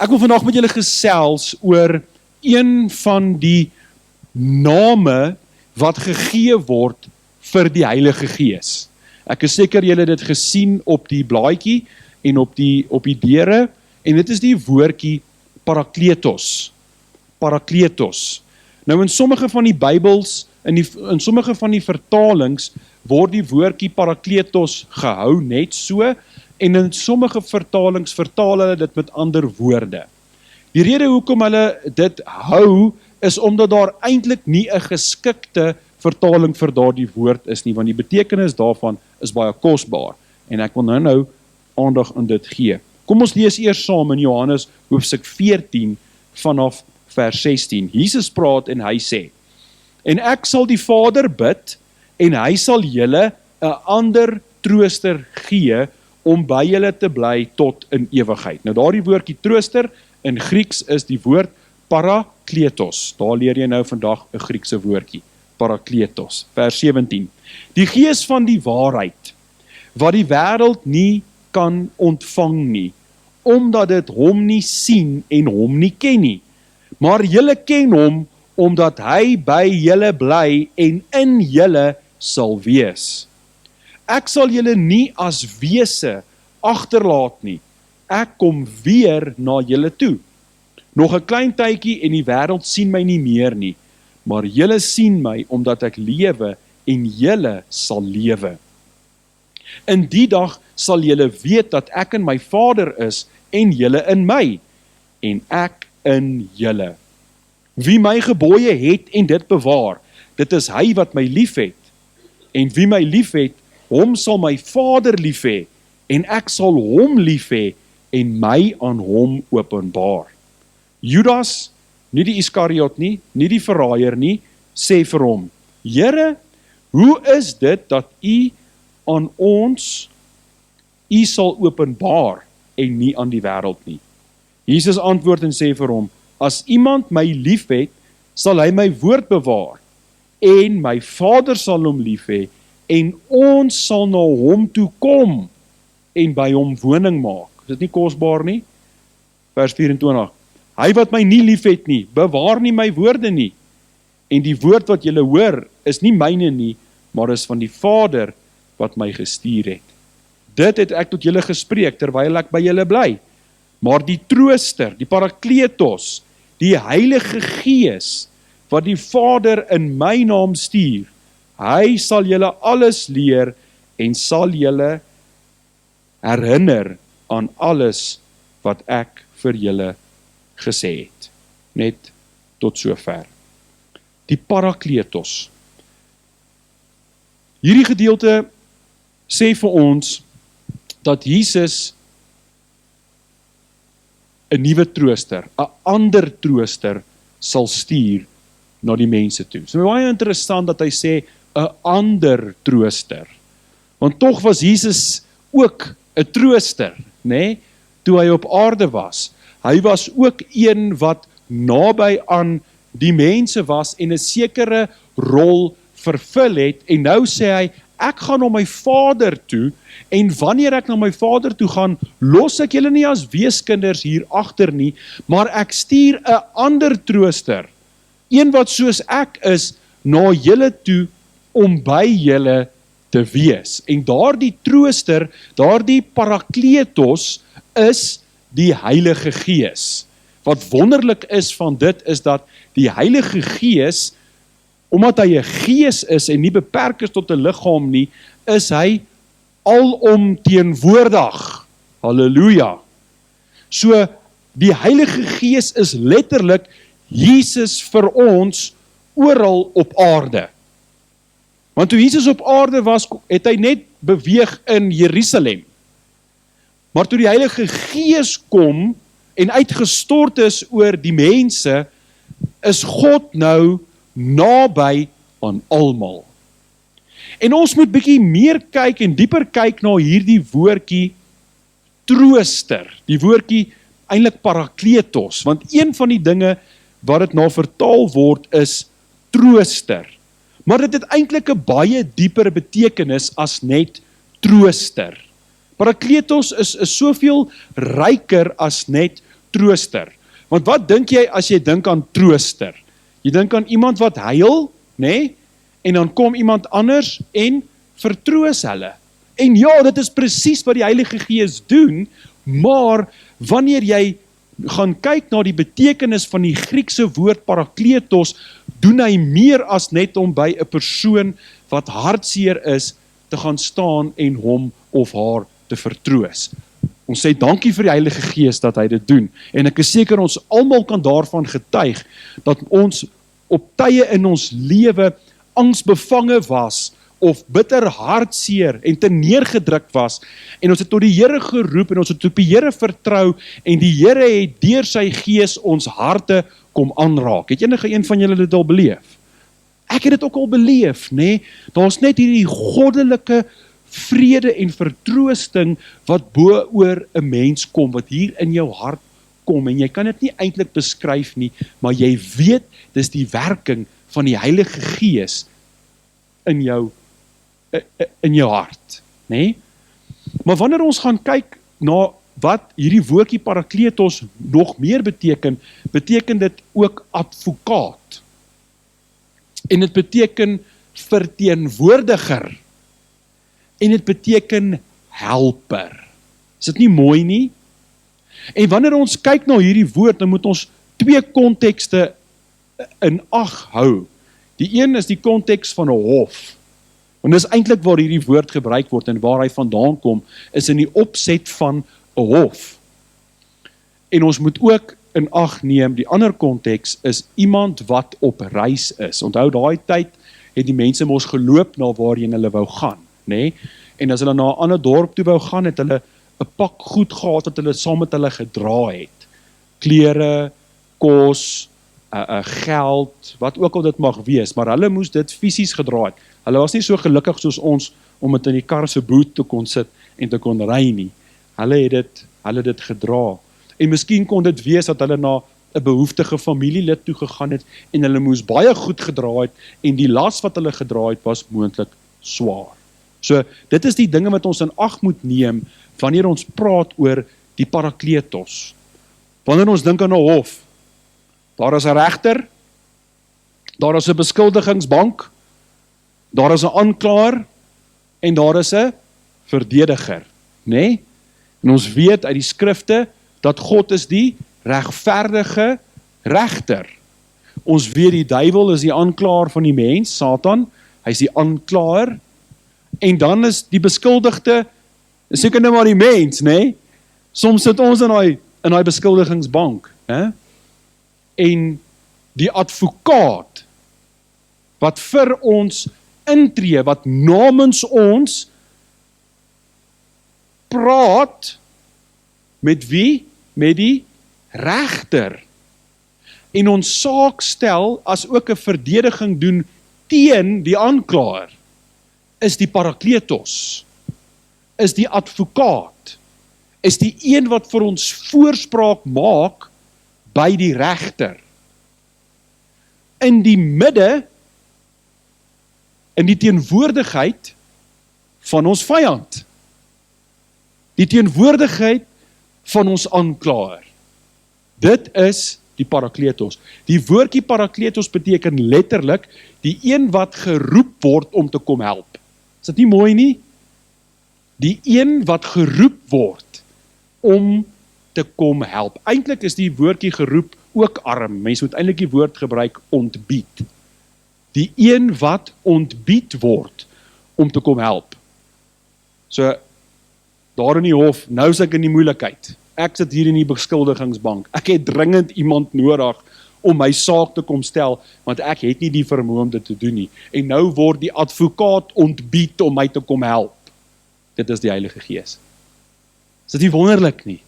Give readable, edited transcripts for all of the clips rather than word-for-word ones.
Ek wil vandag met julle gesels oor een van die name wat gegee word vir die Heilige Gees. Ek is seker julle het dit gesien op die blaadjie en op die deure, en dit is die woordjie Parakletos. Parakletos. Nou in sommige van die Bybels, in sommige van die vertalings, word die woordjie Parakletos gehou net so, en in sommige vertalings vertaal hulle dit met ander woorde. Die rede hoekom hulle dit hou, is omdat daar eintlik nie 'n geskikte vertaling vir daardie woord is nie, want die betekenis daarvan is baie kosbaar, en ek wil nou aandag aan dit gee. Kom ons lees eers saam in Johannes hoofstuk 14 vanaf vers 16. Jesus praat en hy sê, en ek sal die Vader bid, en hy sal julle 'n ander trooster gee, om by julle te bly tot in ewigheid. Nou daardie woordjie trooster, in Grieks is die woord Parakletos. Daar leer jy nou vandag 'n Griekse woordjie. Parakletos. Vers 17. Die Gees van die waarheid, wat die wêreld nie kan ontvang nie, omdat dit hom nie sien en hom nie ken nie. Maar julle ken hom, omdat hy by julle bly en in julle sal wees. Ek sal julle nie as wese agterlaat nie. Ek kom weer na julle toe. Nog 'n klein tydjie en die wêreld sien my nie meer nie, maar julle sien my omdat ek lewe en julle sal lewe. In die dag sal julle weet dat ek in my Vader is en julle in my, en ek in julle. Wie my gebooie het en dit bewaar, dit is hy wat my liefhet. En wie my liefhet, hom sal my Vader lief hê, en ek sal hom lief hê en my aan hom openbaar. Judas, nie die Iskariot nie die verraaier nie, sê vir hom, Here, hoe is dit dat u aan ons u sal openbaar en nie aan die wêreld nie? Jesus antwoord en sê vir hom, as iemand my liefhet, sal hy my woord bewaar, en my Vader sal hom lief hê, en ons sal na hom toe kom, en by hom woning maak. Is dit nie kosbaar nie? Vers 24. Hy wat my nie lief het nie, bewaar nie my woorde nie, en die woord wat julle hoor, is nie myne nie, maar is van die Vader wat my gestuur het. Dit het ek tot julle gespreek, terwyl ek by julle bly. Maar die trooster, die Parakletos, die Heilige Gees, wat die Vader in my naam stuur, hy sal julle alles leer, en sal julle herinner aan alles wat ek vir julle gesê het. Net tot sover. Die Parakletos. Hierdie gedeelte sê vir ons dat Jesus 'n nuwe trooster, 'n ander trooster sal stuur na die mense toe. So baie interessant dat hy sê 'n ander trooster. Want tog was Jesus ook 'n trooster, nê? Toe hy op aarde was. Hy was ook een wat naby aan die mense was en 'n sekere rol vervul het, en nou sê hy, ek gaan na my Vader toe, en wanneer ek na my Vader toe gaan, los ek julle nie as weeskinders hier agter nie, maar ek stuur 'n ander trooster, een wat soos ek is, na julle toe, om by julle te wees. En daardie trooster, daardie Parakletos, is die Heilige Gees. Wat wonderlik is van dit, is dat die Heilige Gees, omdat hy 'n gees is en nie beperk is tot 'n liggaam nie, is hy alomteenwoordig. Halleluja. So, die Heilige Gees is letterlik Jesus vir ons oral op aarde. Want toe Jesus op aarde was, het hy net beweeg in Jerusalem. Maar toe die Heilige Gees kom en uitgestort is oor die mense, is God nou naby aan almal. En ons moet bietjie meer kyk en dieper kyk na hierdie woordjie trooster, die woordjie eintlik Parakletos, want een van die dinge wat dit na vertaal word is trooster. Maar dit het eintlik 'n baie dieper betekenis as net trooster. Parakletos is soveel ryker as net trooster. Want wat dink jy as jy dink aan trooster? Jy dink aan iemand wat huil, nê? En dan kom iemand anders en vertroos hulle. En ja, dit is presies wat die Heilige Gees doen, maar wanneer jy gaan kyk na die betekenis van die Griekse woord parakletos, doen hy meer as net om by 'n persoon wat hartseer is, te gaan staan en hom of haar te vertroos. Ons sê dankie vir die Heilige Gees dat hy dit doen. En ek is seker ons almal kan daarvan getuig, dat ons op tye in ons lewe angsbevange was, of bitter hartseer en te neergedruk was, en ons het tot die Here geroep, en ons het op die Here vertrou, en die Here het deur sy Gees ons harte kom aanraak. Het enige een van julle dit al beleef? Ek het dit ook al beleef, nê? Daar's net hierdie goddelike vrede en vertroosting wat bo oor 'n mens kom, wat hier in jou hart kom, en jy kan dit nie eintlik beskryf nie, maar jy weet, dis die werking van die Heilige Gees in jou hart, nê? Maar wanneer ons gaan kyk na wat hierdie woordjie parakletos nog meer beteken, beteken dit ook advokaat. En dit beteken verteenwoordiger. En dit beteken helper. Is dit nie mooi nie? En wanneer ons kyk na hierdie woord, dan moet ons twee kontekste in ag hou. Die een is die konteks van 'n hof. Want dis eintlik waar hierdie woord gebruik word en waar hy vandaan kom, is in die opset van 'n hof. En ons moet ook in ag neem, die ander konteks is iemand wat op reis is. Onthou, daai tyd het die mense mos geloop na waarheen hulle wou gaan, nê? En as hulle na 'n ander dorp toe wou gaan, het hulle 'n pak goed gehad wat hulle saam met hulle gedra het. Klere, kos, geld, wat ook al dit mag wees, maar hulle moes dit fisies gedra het. Hulle was nie so gelukkig soos ons om dit in die kar se boot te kon sit en te kon ry nie. Hulle het dit gedra. En miskien kon dit wees dat hulle na 'n behoeftige familielid toe gegaan het en hulle moes baie goed gedra het en die las wat hulle gedra het was moontlik swaar. So dit is die dinge wat ons in ag moet neem wanneer ons praat oor die parakletos. Wanneer ons dink aan 'n hof, daar is 'n regter, daar is 'n beskuldigingsbank, daar is 'n aanklaer en daar is 'n verdediger, nê? En ons weet uit die skrifte dat God is die regverdige regter. Ons weet die duiwel is die aanklaer van die mens, Satan, hy is die aanklaer, en dan is die beskuldigde, seker nou maar die mens, nê? Soms sit ons in daai beskuldigingsbank, hè? En die advokaat wat vir ons intree, wat namens ons praat met wie? Met die regter. En ons saak stel as ook 'n verdediging doen teen die aanklaer, is die parakletos, is die advokaat, is die een wat vir ons voorspraak maak by die regter. In die midde, in die teenwoordigheid van ons vyand. Die teenwoordigheid van ons aanklaer. Dit is die parakletos. Die woordjie parakletos beteken letterlik die een wat geroep word om te kom help. Is dit nie mooi nie? Die een wat geroep word om te kom help. Eintlik is die woordjie geroep ook arm. Mens moet eintlik die woord gebruik ontbied. Die een wat ontbied word om te kom help. So, daar in die hof, nou is ek in die moeilikheid. Ek sit hier in die beskuldigingsbank. Ek het dringend iemand nodig om my saak te kom stel, want ek het nie die vermoë om dit te doen nie. En nou word die advokaat ontbied om my te kom help. Dit is die Heilige Gees. Is dit nie wonderlik nie?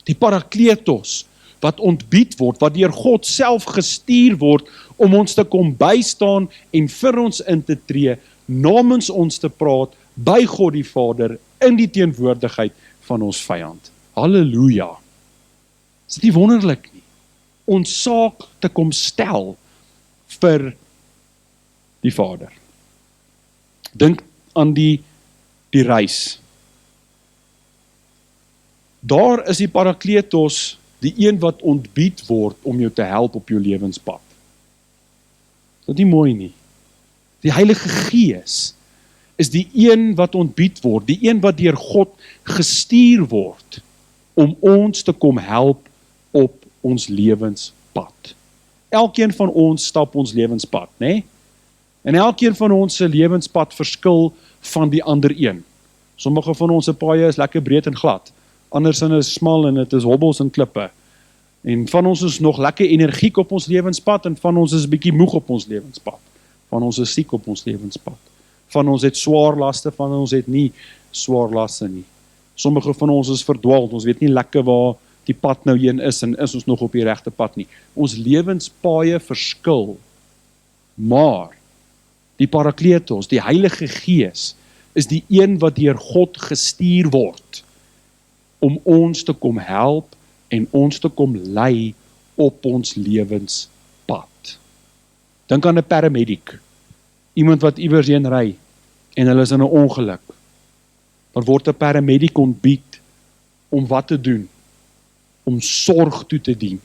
Die parakletos, wat ontbied word, wat deur God self gestuur word, om ons te kom bystaan en vir ons in te tree, namens ons te praat, by God die Vader, in die teenwoordigheid van ons vyand. Halleluja. Is dit nie wonderlik nie? Ons saak te kom stel vir die Vader. Dink aan die reis. Daar is die parakletos die een wat ontbied word om jou te help op jou lewenspad. Dit is nie mooi nie. Die Heilige Gees is die een wat ontbied word, die een wat deur God gestuur word om ons te kom help op ons lewenspad. Elkeen van ons stap ons lewenspad, né? En elkeen van ons se lewenspad verskil van die ander een. Sommige van ons se paaie is lekker breed en glad, ander sin is smal en dit is hobbels en klippe. En van ons is nog lekker energiek op ons lewenspad en van ons is bietjie moeg op ons lewenspad. Van ons is siek op ons lewenspad. Van ons het swaar laste, van ons het nie swaar laste nie. Sommige van ons is verdwaald, ons weet nie lekker waar die pad nou heen is en is ons nog op die regte pad nie. Ons lewenspaaie verskil, maar die Parakletos, die Heilige Gees, is die een wat deur God gestuur word om ons te kom help en ons te kom lei op ons lewenspad. Dink aan 'n paramedic, iemand wat iewers heen ry en hulle is in 'n ongeluk. Dan word 'n paramedic ontbied om wat te doen? Om sorg toe te dien.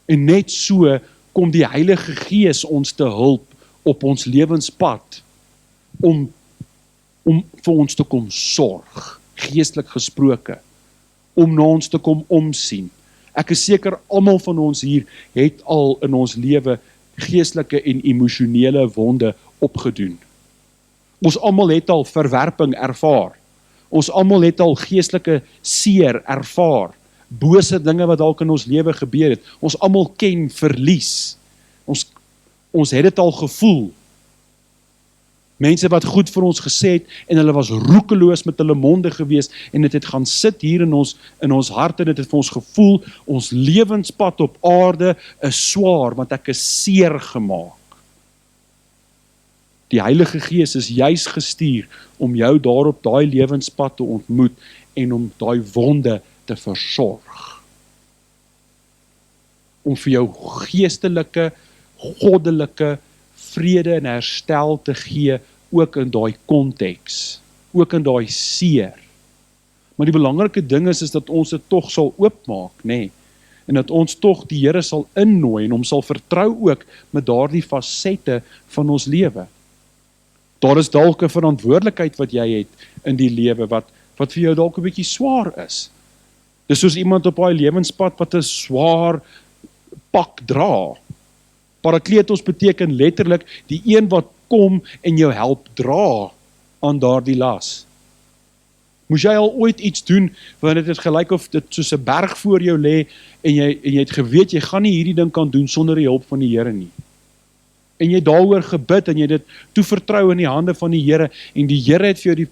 En net so kom die Heilige Gees ons te hulp op ons lewenspad om vir ons te kom sorg, geestelik gesproke, om na ons te kom omsien. Ek is seker almal van ons hier het al in ons lewe geestelike en emosionele wonde opgedoen. Ons almal het al verwerping ervaar. Ons almal het al geestelike seer ervaar. Bose dinge wat dalk in ons lewe gebeur het. Ons almal ken verlies. Ons het dit al gevoel. Mense wat goed vir ons gesê het en hulle was roekeloos met hulle monde gewees en dit het gaan sit hier in ons hart en dit het vir ons gevoel, ons lewenspad op aarde is swaar want ek is seer gemaak. Die Heilige Gees is juis gestuur om jou daarop daai lewenspad te ontmoet en om daai wonde te versorg. Om vir jou geestelike, goddelike vrede en herstel te gee, ook in daai konteks, ook in daai seer. Maar die belangrike ding is dat ons dit tog sal oopmaak, nê? En dat ons tog die Here sal innooi en hom sal vertrou ook met daardie fasette van ons lewe. Daar is dalk 'n verantwoordelikheid wat jy het in die lewe wat vir jou dalk 'n bietjie swaar is. Dis soos iemand op daai lewenspad wat 'n swaar pak dra. Parakletos beteken letterlik die een wat kom en jou help dra aan daardie las. Moes jy al ooit iets doen wanneer dit gelyk of dit soos 'n berg voor jou lê en jy het geweet jy gaan nie hierdie ding kan doen sonder die hulp van die Here nie. En jy daaroor gebid en jy dit toevertrou in die hande van die Here en die Here het vir jou die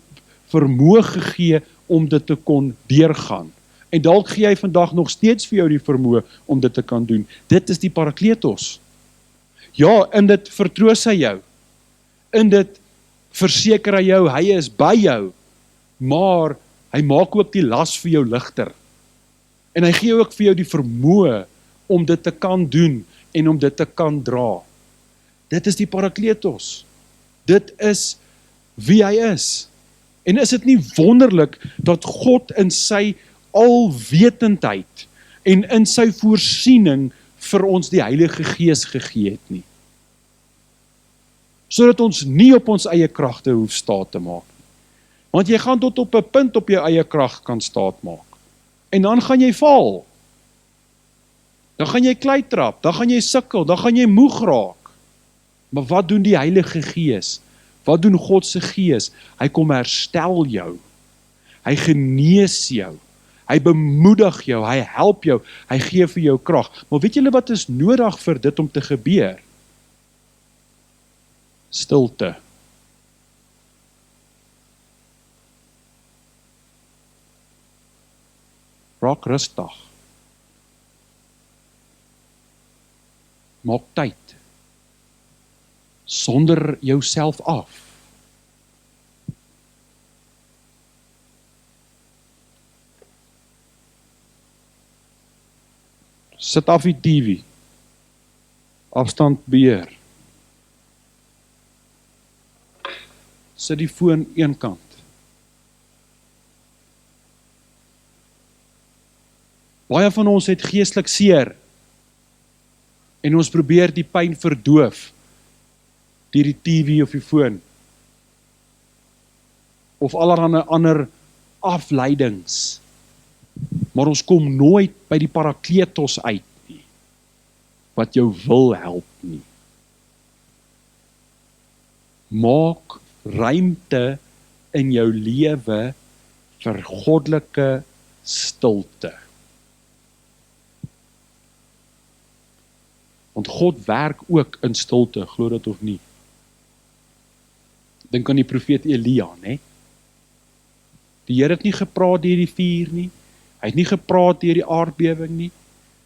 vermoë gegee om dit te kon deurgaan. En dalk gee hy vandag nog steeds vir jou die vermoë om dit te kan doen. Dit is die Parakletos. Ja, in dit vertroos hy jou. In dit verseker hy jou, hy is by jou. Maar hy maak ook die las vir jou ligter. En hy gee ook vir jou die vermoë om dit te kan doen en om dit te kan dra. Dit is die Parakletos. Dit is wie hy is. En is dit nie wonderlik dat God in sy alwetendheid en in sy voorsiening vir ons die Heilige Gees gegee het nie? Sodat ons nie op ons eie kragte hoef staat te maak. Want jy gaan tot op 'n punt op jou eie krag kan staat maak. En dan gaan jy val. Dan gaan jy kleitrap, dan gaan jy sukkel, dan gaan jy moeg raak. Maar wat doen die Heilige Gees? Wat doen God se Gees? Hy kom herstel jou. Hy genees jou. Hy bemoedig jou, hy help jou, hy gee vir jou krag. Maar weet julle wat is nodig vir dit om te gebeur? Stilte. Raak rustig. Maak tyd. Sonder jouself af. Sit af die TV. Afstand beheer. Sit die foon een kant. Baie van ons het geestelik seer, en ons probeer die pyn verdoof, deur die TV of die foon, of allerlei ander afleidings, maar ons kom nooit by die parakletos uit nie, wat jou wil help nie. Maak ruimte in jou lewe vir goddelike stilte. Want God werk ook in stilte, glo dit of nie. Dink aan die profeet Elia, né? Die Here het nie gepraat deur die vuur nie, hy het nie gepraat deur die aardbewing nie,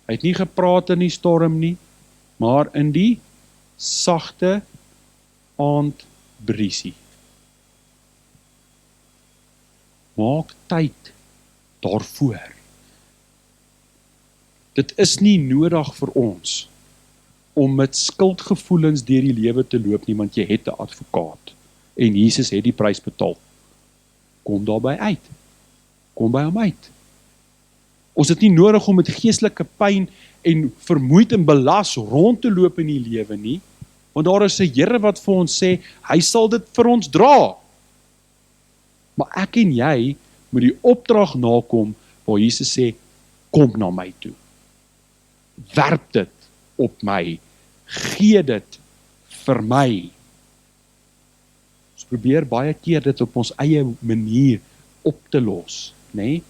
hy het nie gepraat in die storm nie, maar in die sagte aandbriesie. Maak tyd daarvoor. Dit is nie nodig vir ons om met skuldgevoelens deur die lewe te loop nie, want jy het 'n advokaat en Jesus het die prys betaal. Kom daarby uit. Kom by hom uit. Ons het nie nodig om met geestelike pyn en vermoeid en belas rond te loop in die lewe nie, want daar is 'n Here wat vir ons sê, hy sal dit vir ons dra. Maar ek en jy moet die opdrag nakom waar Jesus sê, kom na my toe. Werp dit op my. Gee dit vir my. Ons probeer baie keer dit op ons eie manier op te los, né?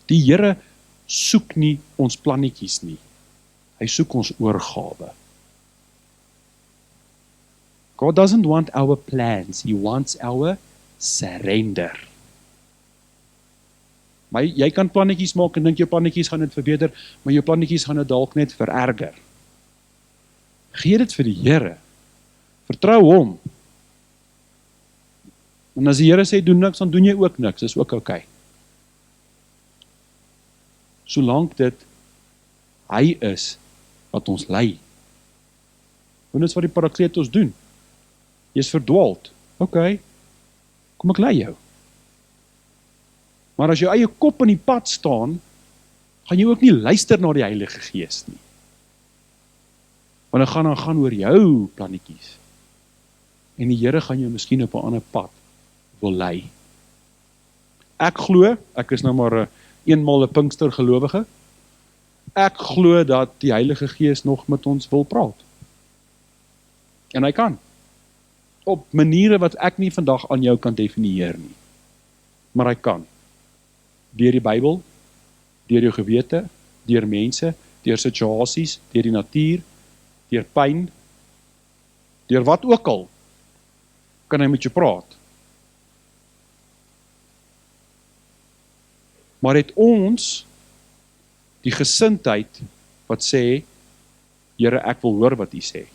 Die Here soek nie ons plannetjies nie. Hy soek ons oorgawe. God doesn't want our plans, he wants our surrender. Maar jy kan plannetjies maak en dink jou plannetjies gaan dit verbeter, maar jou plannetjies gaan dit dalk net vererger. Gee dit vir die Here. Vertrou hom. En as die Here sê doen niks, dan doen jy ook niks, is ook oukei. Solank dit hy is wat ons lei. En dit is wat die parakletos doen. Jy is verdwaald. Oké, kom ek lei jou. Maar as jou eie kop in die pad staan, gaan jy ook nie luister na die Heilige Gees nie. Want dit gaan oor jou plannetjies. En die Here gaan jou miskien op 'n ander pad wil lei. Ek glo, ek is nou maar eenmaal 'n Pinkster gelowige, ek glo dat die Heilige Gees nog met ons wil praat. En hy kan. Op maniere wat ek nie vandag aan jou kan definieer nie. Maar hy kan. Deur die Bybel, deur jou gewete, deur mense, deur situasies, deur die natuur, deur pyn, deur wat ook al, kan hy met jou praat. Maar het ons die gesindheid wat sê, Here, ek wil hoor wat U sê.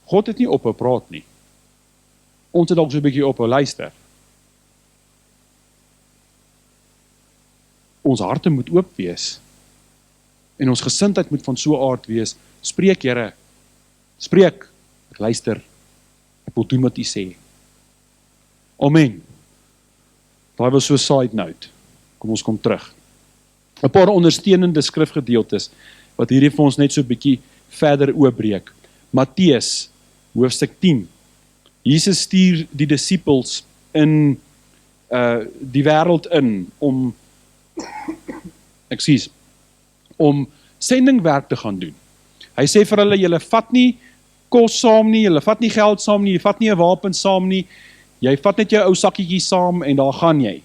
God het nie ophou praat nie. Ons het dalk so 'n bietjie ophou luister. Ons harte moet oop wees. En ons gesindheid moet van so 'n aard wees. Spreek, Here. Spreek. Ek luister. Ek wil doen wat U sê. Amen. Daai was so 'n side note. Kom ons kom terug. 'n Paar ondersteunende skrifgedeeltes wat hierdie vir ons net so 'n bietjie verder oopbreek. Matteus hoofstuk 10. Jesus stuur die disippels in die wêreld in om sendingwerk te gaan doen. Hy sê vir hulle, julle vat nie kos saam nie, julle vat nie geld saam nie, jy vat nie 'n wapen saam nie, jy vat net jou ou sakkietjie saam en daar gaan jy.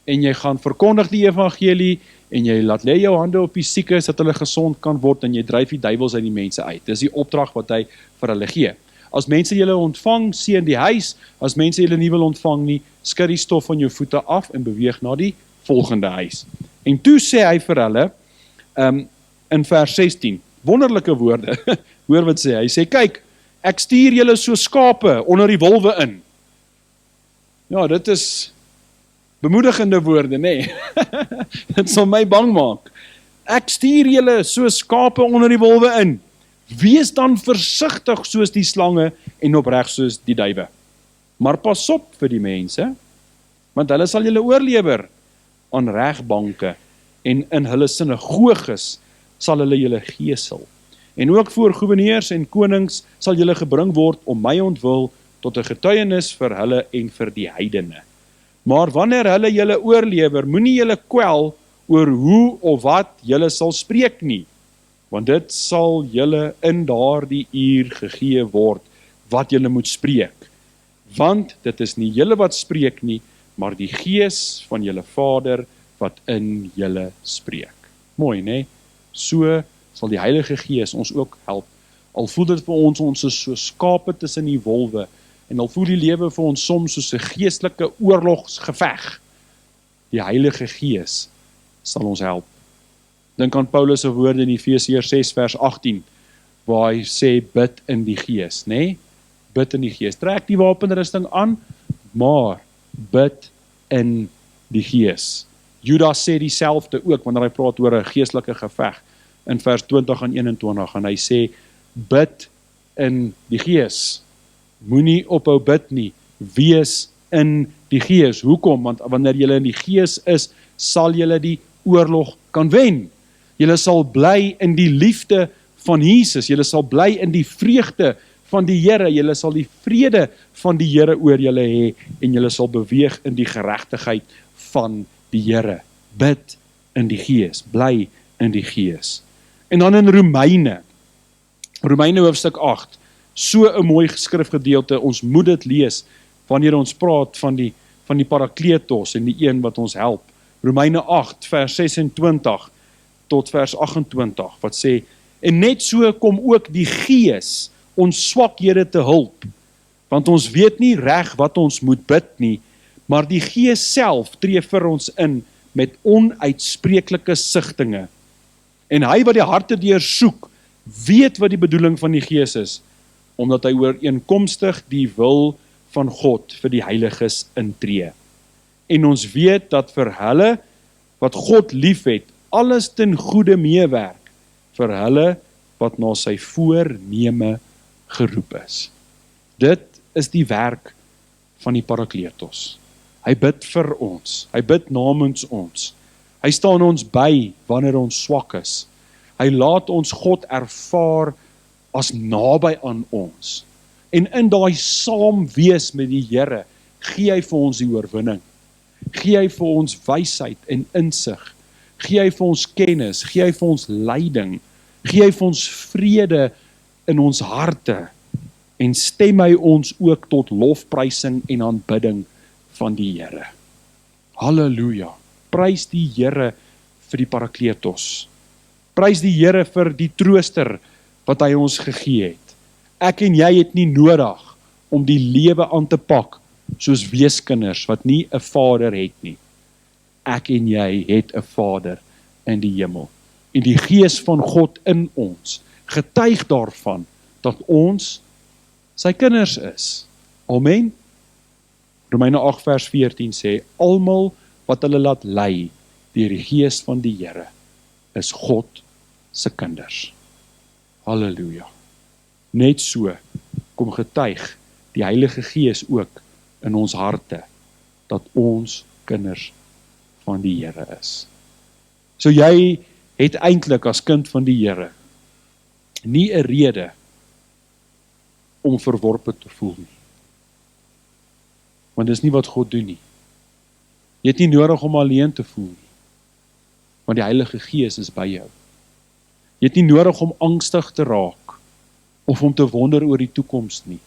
En jy gaan verkondig die evangelie en jy laat lê jou hande op die siekes dat hulle gesond kan word en jy dryf die duiwels uit die mense uit. Dis die opdrag wat hy vir hulle gee. As mense julle ontvang, seën die huis. As mense julle nie wil ontvang nie, skud die stof van jou voete af en beweeg na die volgende huis. En toe sê hy vir hulle in vers 16, wonderlike woorde. Hoor wat sê hy? Hy sê, kyk, ek stuur julle so skape onder die wolwe in. Ja, dit is bemoedigende woorde, nê? Dit sal my bang maak. Ek stuur julle so skape onder die wolwe in. Wees dan versigtig soos die slange en opreg soos die duwe. Maar pas op vir die mense, want hulle sal julle oorlewer aan regbanke en in hulle sinagoges sal hulle julle gesel. En ook voor goewerneurs en konings sal julle gebring word om my ontwil tot 'n getuienis vir hulle en vir die heidene. Maar wanneer hulle julle oorlewer, moenie julle kwel oor hoe of wat julle sal spreek nie, want dit sal julle in daardie uur gegee word wat julle moet spreek. Want dit is nie julle wat spreek nie, maar die Gees van julle Vader wat in julle spreek. Mooi, né? So sal die Heilige Gees ons ook help. Al voel dit vir ons is so skape tussen die wolwe, en al voel die lewe vir ons soms soos 'n geestelike oorlogsgeveg, die Heilige Gees sal ons help. Dink aan Paulus se woorde in Efesiërs 6 vers 18, waar hy sê, bid in die Gees, né? Bid in die Gees. Trek die wapenrusting aan, maar bid in die Gees. Judas sê dieselfde ook, wanneer hy praat oor 'n geestelike geveg, in vers 20 en 21, en hy sê, bid in die Gees. Moenie ophou bid nie, wees in die Gees. Hoekom? Want wanneer jy in die Gees is, sal jy die oorlog kan wen. Jy sal bly in die liefde van Jesus, jy sal bly in die vreugde van die Here, jy sal die vrede van die Here oor julle hê, en jy sal beweeg in die geregtigheid van die Here. Bid in die Gees, bly in die Gees. En dan in Romeine hoofstuk 8, so 'n mooi skrifgedeelte, ons moet dit lees, wanneer ons praat van die Parakletos, en die een wat ons help. Romeine 8 vers 26 tot vers 28, wat sê, en net so kom ook die Gees ons swakhede te hulp, want ons weet nie reg wat ons moet bid nie, maar die Gees self tree vir ons in met onuitspreeklike sigtinge. En hy wat die harte deursoek, weet wat die bedoeling van die Gees is, omdat hy ooreenkomstig die wil van God vir die heiliges intree. En ons weet dat vir hulle wat God liefhet, alles ten goeie meewerk, vir hulle wat na sy voorneme geroep is. Dit is die werk van die Parakletos. Hy bid vir ons, hy bid namens ons. Hy staan ons by wanneer ons swak is. Hy laat ons God ervaar as naby aan ons. En in daai saam wees met die Here, gee hy vir ons die oorwinning. Gee hy vir ons wysheid en insig. Gee hy vir ons kennis, gee hy vir ons leiding, gee hy vir ons vrede in ons harte, en stem hy ons ook tot lofprysing en aanbidding van die Here. Halleluja. Prys die Here vir die Parakletos. Prys die Here vir die trooster wat hy ons gegee het. Ek en jy het nie nodig om die lewe aan te pak soos weeskinders wat nie 'n vader het nie. Ek en jy het 'n Vader in die hemel. En die Gees van God in ons getuig daarvan dat ons sy kinders is. Amen. Romeine 8 vers 14 sê, almal wat hulle laat lei deur die Gees van die Here is God se kinders. Halleluja. Net so kom getuig die Heilige Gees ook in ons harte dat ons kinders van die Here is. So jy het eintlik as kind van die Here nie 'n rede om verworpe te voel nie. Want dis nie wat God doen nie. Jy het nie nodig om alleen te voel nie. Want die Heilige Gees is by jou. Jy het nie nodig om angstig te raak of om te wonder oor die toekoms nie.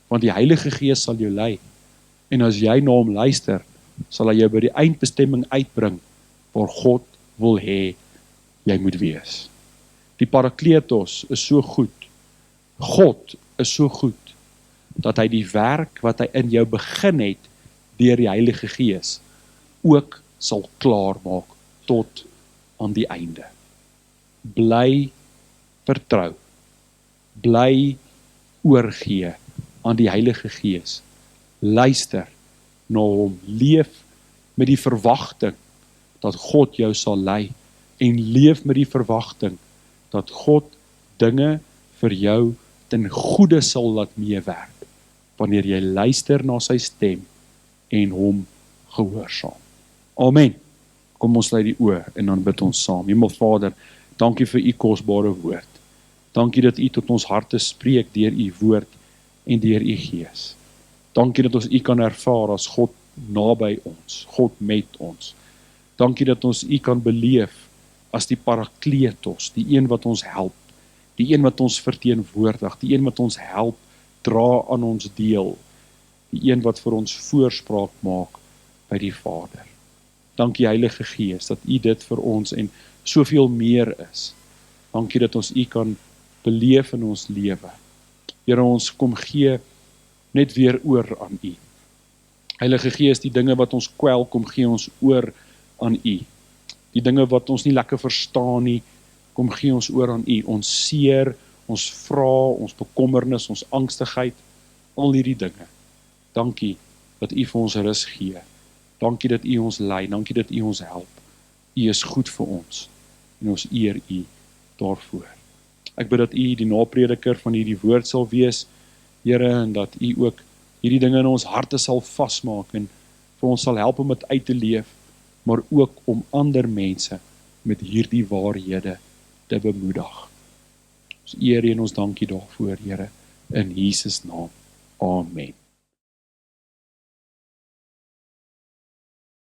Want die Heilige Gees sal jou lei. En as jy na hom luister, sal hy jou by die eindbestemming uitbring waar God wil hê jy moet wees. Die Parakletos is so goed. God is so goed dat hy die werk wat hy in jou begin het deur die Heilige Gees ook sal klaarmaak tot aan die einde. Bly vertrou. Bly oorgee aan die Heilige Gees. Luister na hom, leef met die verwagting dat God jou sal lei en leef met die verwagting dat God dinge vir jou ten goeie sal laat meewerk wanneer jy luister na sy stem en hom gehoorsaam. Amen. Kom ons sluit die oë en dan bid ons saam. Hemelvader, dankie vir u kosbare woord. Dankie dat u tot ons harte spreek deur u woord en deur u Gees. Dankie dat ons u kan ervaar as God naby ons, God met ons. Dankie dat ons u kan beleef as die Parakletos, die een wat ons help, die een wat ons verteenwoordig, die een wat ons help dra aan ons deel, die een wat vir ons voorspraak maak by die Vader. Dankie Heilige Gees dat u dit vir ons en soveel meer is. Dankie dat ons u kan beleef in ons lewe. Here, ons kom gee net weer oor aan u. Heilige Gees, die dinge wat ons kwel, kom gee ons oor aan u. Die dinge wat ons nie lekker verstaan nie, kom gee ons oor aan u. Ons seer, ons vra, ons bekommernis, ons angstigheid, al hierdie dinge. Dankie dat u vir ons rus gee. Dankie dat u ons lei, dankie dat u ons help. U is goed vir ons en ons eer u daarvoor. Ek bid dat u die naprediker van hierdie woord sal wees, Here, en dat u ook hierdie dinge in ons harte sal vasmaak en vir ons sal help om dit uit te leef, maar ook om ander mense met hierdie waarhede te bemoedig. Ons eer en ons dankie daarvoor, Here, in Jesus naam. Amen.